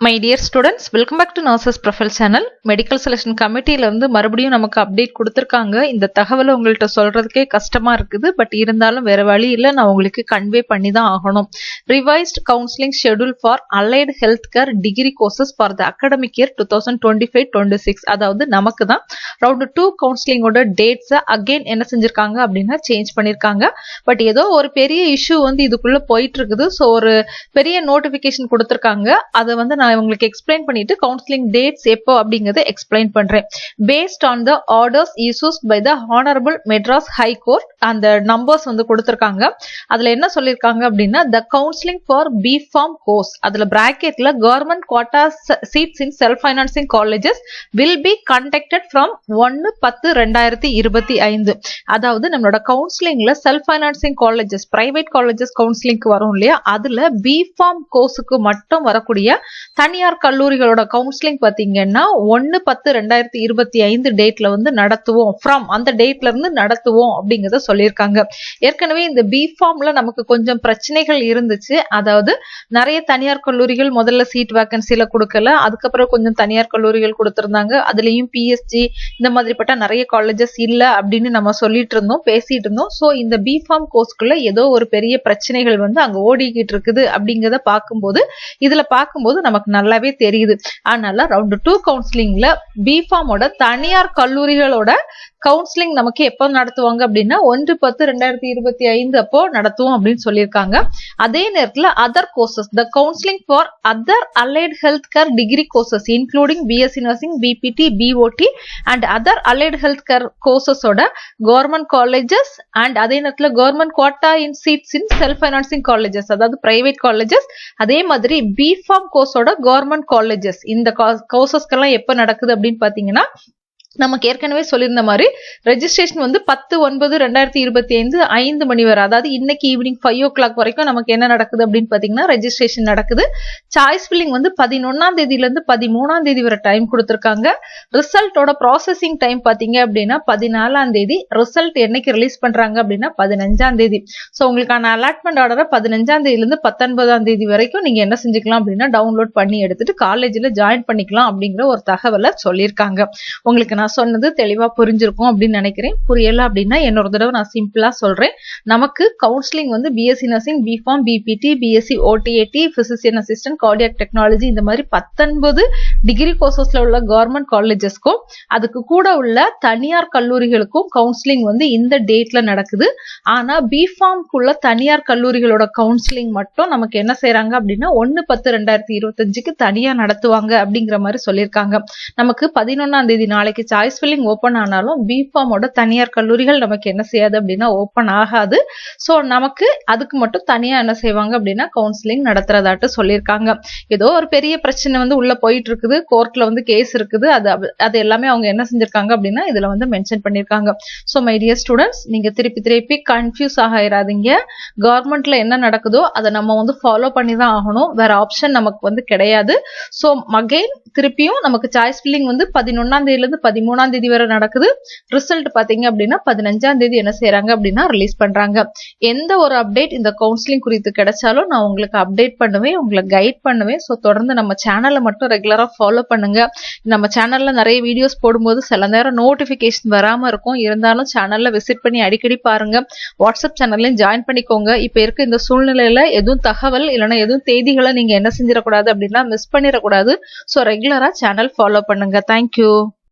My dear students, welcome back to Nurses Profile Channel. Medical Selection Committee இருந்து மறுபடியும் நமக்கு update கொடுத்திருக்காங்க. இந்த தகவலை உங்கள்கிட்ட சொல்றதுக்கே கஷ்டமா இருக்குது. பட் இருந்தாலும் வேற வழி இல்லை, நான் உங்களுக்கு கன்வே பண்ணி தான் ஆகணும். Revised Counseling Schedule for Allied Healthcare Degree Courses for the Academic Year 2025-26. அதாவது நமக்கு தான் ரவுண்ட் 2 கவுன்சிலிங்கோட டேட்ஸை அகெயின் என்ன செஞ்சிருக்காங்க அப்படின்னா சேஞ்ச் பண்ணியிருக்காங்க. பட் ஏதோ ஒரு பெரிய இஷ்யூ இதுக்குள்ள போயிட்டு இருக்குது. ஸோ ஒரு பெரிய நோட்டிபிகேஷன் கொடுத்திருக்காங்க. அதை நான் உங்களுக்கு எக்ஸ்பிளைன் பண்ணிட்டு கவுன்சிலிங் டேட்ஸ் எப்போ அப்படிங்கறத எக்ஸ்பிளைன் பண்றேன். Based on the orders issues by the honourable Madras high court அந்த நம்பர்ஸ் கொடுத்திருக்காங்க. அதுல என்ன சொல்லிருக்காங்க அப்படின்னா த கவுன்சிலிங் ஃபார் B.Pharm கோர்ஸ், அதுல பிராக்கெட்ல government quota seats in self financing colleges will be conducted from 1/10/2025. அதாவது நம்மளோட கவுன்சிலிங்ல self financing colleges private colleges கவுன்சிலிங்க்கு வரும் இல்லையா, அதுல B.Pharm கோர்ஸுக்கு மட்டும் வரக்கூடிய தனியார் கல்லூரிகளோட கவுன்சிலிங் பாத்தீங்கன்னா 1/10/2025 டேட்ல நடத்துவோம், ஃப்ரம் அந்த டேட்ல இருந்து நடத்துவோம் அப்படிங்கறத சொல்லியிருக்காங்க. ஏற்கனவே இந்த B.Pharmல நமக்கு கொஞ்சம் பிரச்சனைகள் இருந்துச்சு. அதாவது நிறைய தனியார் கல்லூரிகள் முதல்ல சீட் வேகன்சில கொடுக்கல, அதுக்கப்புறம் கொஞ்சம் தனியார் கல்லூரிகள் கொடுத்திருந்தாங்க. அதுலயும் PSG இந்த மாதிரிப்பட்ட நிறைய காலேஜஸ் இல்ல அப்படின்னு நம்ம சொல்லிட்டு இருந்தோம், பேசிட்டு இருந்தோம். சோ இந்த B.Pharm கோர்ஸ்க்குள்ள ஏதோ ஒரு பெரிய பிரச்சனைகள் அங்க ஓடிக்கிட்டு இருக்குது அப்படிங்கறத பார்க்கும்போது இதுல பார்க்கும்போது நமக்கு நல்லாவே தெரியுது. அதனால ரவுண்ட் 2 கவுன்சிலிங்ல B.Pharmோட தனியார் கல்லூரிகளோட கவுன்சிலிங் நமக்கு எப்போ நடத்துவாங்க அப்படின்னா 1/10/2025 அப்போ நடத்துவோம் அப்படின்னு சொல்லியிருக்காங்க. அதே நேரத்துல other courses, the counselling for other allied health care degree courses including BSc nursing, BPT, BOT and other allied health care கோர்சஸோட கவர்மெண்ட் காலேஜஸ் அண்ட் அதே நேரத்துல government quota in seats in self financing colleges, அதாவது private colleges, அதே மாதிரி B.Pharm கோர்ஸோட government colleges, இந்த கோர்சஸ்க்கெல்லாம் எப்ப நடக்குது அப்படின்னு பாத்தீங்கன்னா நமக்கு ஏற்கனவே சொல்லியிருந்த மாதிரி ரெஜிஸ்ட்ரேஷன் 10/9/2025 5 மணி வரை, அதாவது இன்னைக்கு ஈவினிங் 5 o'clock வரைக்கும் நமக்கு என்ன நடக்குது அப்படின்னு பாத்தீங்கன்னா ரெஜிஸ்ட்ரேஷன் நடக்குது. சாய்ஸ் ஃபில்லிங் 11ஆம் தேதியில இருந்து 13ஆம் தேதி வரை டைம் கொடுத்திருக்காங்க. ரிசல்ட்டோட ப்ராசஸிங் டைம் பாத்தீங்க அப்படின்னா 14ஆம் தேதி, ரிசல்ட் என்னைக்கு ரிலீஸ் பண்றாங்க அப்படின்னா 15ஆம் தேதி. சோ உங்களுக்கான அலாட்மெண்ட் ஆர்டரை 15ஆம் தேதியில இருந்து 19ஆம் தேதி வரைக்கும் நீங்க என்ன செஞ்சுக்கலாம் அப்படின்னா டவுன்லோட் பண்ணி எடுத்துட்டு காலேஜ்ல ஜாயின் பண்ணிக்கலாம் அப்படிங்கிற ஒரு தகவலை சொல்லியிருக்காங்க. உங்களுக்கு நான் சொன்னது தெளிவா புரிஞ்சிருக்கும் அப்படின்னு நினைக்கிறேன். புரியல அப்படின்னா இன்னொரு தடவை நான் சிம்பிளா சொல்றேன். நமக்கு counselling BSc nursing, B.Pharm, BPT, BSc OTAT, physician assistant, cardiac technology இந்த மாதிரி 19 டிகிரி கோர்சஸ்ல உள்ள கவர்மெண்ட் காலேஜஸ்க்கும் அதுக்கு கூட உள்ள தனியார் கல்லூரிகளுக்கும் கவுன்சிலிங் இந்த டேட்ல நடக்குது. ஆனா B.Pharmக்குள்ள தனியார் கல்லூரிகளோட கவுன்சிலிங் மட்டும் நமக்கு என்ன செய்யறாங்க அப்படின்னா 1/10/2025க்கு தனியா நடத்துவாங்க அப்படிங்கிற மாதிரி சொல்லியிருக்காங்க. நமக்கு 11ஆம் தேதி நாளைக்கு சாய்ஸ் ஃபில்லிங் ஓபன் ஆனாலும் B.Pharmோட தனியார் கல்லூரிகள் நமக்கு என்ன செய்யாது அப்படின்னா ஓபன் ஆகாது. சோ நமக்கு அதுக்கு மட்டும் தனியா என்ன செய்வாங்க அப்படின்னா கவுன்சிலிங் நடத்துறதாட்டு சொல்லியிருக்காங்க. ஏதோ ஒரு பெரிய பிரச்சனை உள்ள போயிட்டு இருக்குது, கோர்ட்ல கேஸ் இருக்குது, அது எல்லாமே அவங்க என்ன செஞ்சிருக்காங்க அப்படின்னா இதுல மென்ஷன் பண்ணிருக்காங்க. சோ மை டியர் ஸ்டூடெண்ட்ஸ், நீங்க திருப்பி கன்ஃபியூஸ் ஆகாதீங்க. கவர்மெண்ட்ல என்ன நடக்குதோ அதை நம்ம ஃபாலோ பண்ணி தான் ஆகணும், வேற ஆப்ஷன் நமக்கு கிடையாது. சோ அகைன் திருப்பியும் நமக்கு சாய்ஸ் ஃபில்லிங் 11ஆம் தேதியில இருந்து 13ஆம் தேதி வரை நடக்குது. ரிசல்ட் பாத்தீங்க அப்படின்னா 15ஆம் தேதி என்ன செய்யறாங்க அப்படின்னா ரிலீஸ் பண்றாங்க. எந்த ஒரு அப்டேட் இந்த கவுன்சிலிங் குறித்து கிடைச்சாலும் நான் உங்களுக்கு அப்டேட் பண்ணுவேன், உங்களை கைட் பண்ணுவேன். சோ தொடர்ந்து நம்ம சேனலை மட்டும் ரெகுலரா ஃபாலோ பண்ணுங்க. நம்ம சேனல்ல நிறைய வீடியோஸ் போடும்போது சில நேரம் நோட்டிபிகேஷன் வராம இருக்கும், இருந்தாலும் சேனல்ல விசிட் பண்ணி அடிக்கடி பாருங்க. வாட்ஸ்அப் சேனல்லையும் ஜாயின் பண்ணிக்கோங்க. இப்ப இருக்க இந்த சூழ்நிலையில எதுவும் தகவல் இல்லைன்னா எதுவும் செய்திகளை நீங்க என்ன செஞ்சிடக்கூடாது அப்படின்னா மிஸ் பண்ணிடக்கூடாது. சோ ரெகுலரா சேனல் ஃபாலோ பண்ணுங்க. தேங்க்யூ.